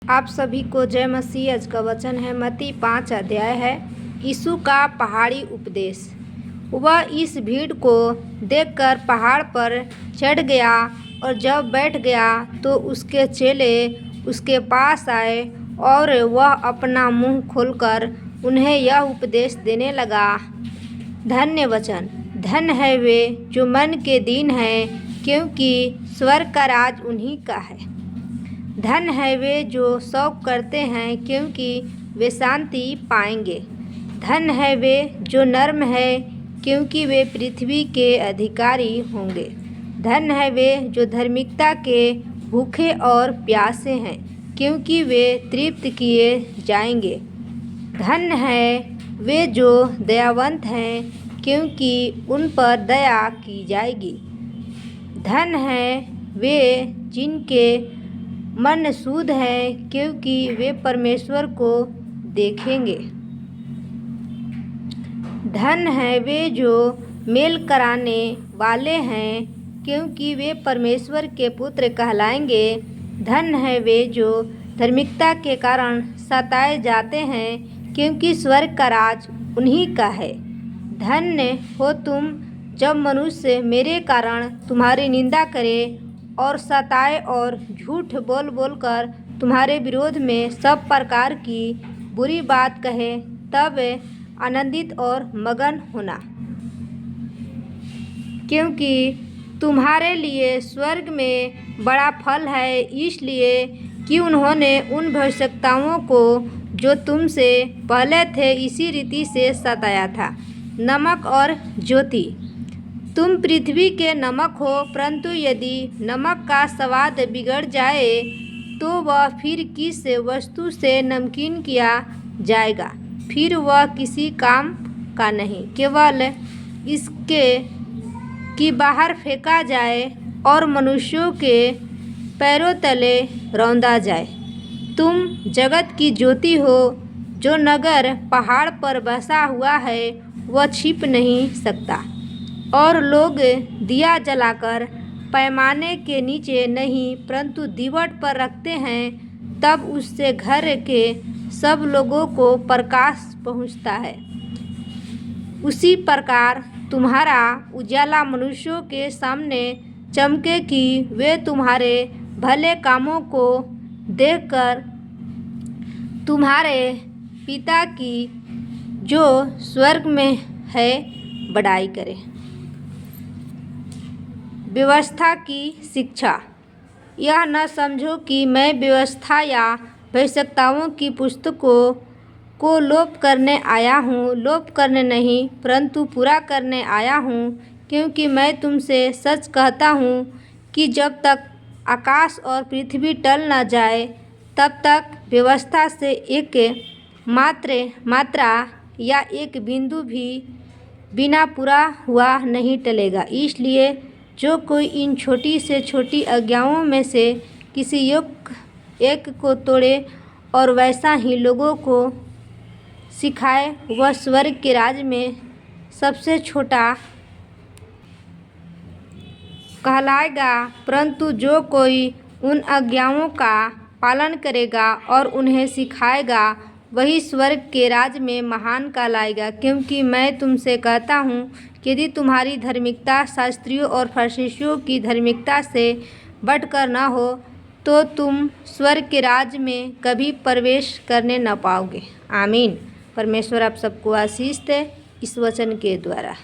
आप सभी को जय मसीह। आज का वचन है मत्ती 5 अध्याय है। यीशु का पहाड़ी उपदेश। वह इस भीड़ को देखकर पहाड़ पर चढ़ गया और जब बैठ गया तो उसके चेले उसके पास आए और वह अपना मुंह खोलकर उन्हें यह उपदेश देने लगा। धन्य वचन, धन्य है वे जो मन के दीन हैं, क्योंकि स्वर्ग का राज उन्हीं का है। धन्य है वे जो शौक करते हैं, क्योंकि वे शांति पाएंगे। धन्य है वे जो नर्म है, क्योंकि वे पृथ्वी के अधिकारी होंगे। धन्य है वे जो धार्मिकता के भूखे और प्यासे हैं, क्योंकि वे तृप्त किए जाएंगे। धन्य है वे जो दयावंत हैं, क्योंकि उन पर दया की जाएगी। धन्य है वे जिनके मन शुद्ध है, क्योंकि वे परमेश्वर को देखेंगे। धन्य है वे जो मेल कराने वाले हैं, क्योंकि वे परमेश्वर के पुत्र कहलाएंगे। धन्य है वे जो धार्मिकता के कारण सताए जाते हैं, क्योंकि स्वर्ग का राज उन्हीं का है। धन्य हो तुम जब मनुष्य मेरे कारण तुम्हारी निंदा करे और सताए और झूठ बोल बोलकर तुम्हारे विरोध में सब प्रकार की बुरी बात कहे, तब आनंदित और मगन होना, क्योंकि तुम्हारे लिए स्वर्ग में बड़ा फल है। इसलिए कि उन्होंने उन भविष्यद्वक्ताओं को जो तुमसे पहले थे इसी रीति से सताया था। नमक और ज्योति। तुम पृथ्वी के नमक हो, परंतु यदि नमक का स्वाद बिगड़ जाए तो वह फिर किस वस्तु से नमकीन किया जाएगा? फिर वह किसी काम का नहीं, केवल इसके कि बाहर फेंका जाए और मनुष्यों के पैरों तले रौंदा जाए। तुम जगत की ज्योति हो। जो नगर पहाड़ पर बसा हुआ है वह छिप नहीं सकता, और लोग दिया जलाकर पैमाने के नीचे नहीं परंतु दीवट पर रखते हैं, तब उससे घर के सब लोगों को प्रकाश पहुँचता है। उसी प्रकार तुम्हारा उजाला मनुष्यों के सामने चमके कि वे तुम्हारे भले कामों को देखकर तुम्हारे पिता की जो स्वर्ग में है बड़ाई करें। व्यवस्था की शिक्षा। यह न समझो कि मैं व्यवस्था या भविष्यद्वक्ताओं की पुस्तकों को लोप करने आया हूँ। लोप करने नहीं, परंतु पूरा करने आया हूँ, क्योंकि मैं तुमसे सच कहता हूँ कि जब तक आकाश और पृथ्वी टल न जाए, तब तक व्यवस्था से एक मात्रा या एक बिंदु भी बिना पूरा हुआ नहीं टलेगा। इसलिए जो कोई इन छोटी से छोटी आज्ञाओं में से किसी एक को तोड़े और वैसा ही लोगों को सिखाए, वह स्वर्ग के राज में सबसे छोटा कहलाएगा। परंतु जो कोई उन आज्ञाओं का पालन करेगा और उन्हें सिखाएगा, वही स्वर्ग के राज में महान कहलाएगा। क्योंकि मैं तुमसे कहता हूँ कि यदि तुम्हारी धार्मिकता शास्त्रियों और फरीसियों की धार्मिकता से बढ़कर न हो, तो तुम स्वर्ग के राज में कभी प्रवेश करने न पाओगे। आमीन। परमेश्वर आप सबको आशीष दे इस वचन के द्वारा।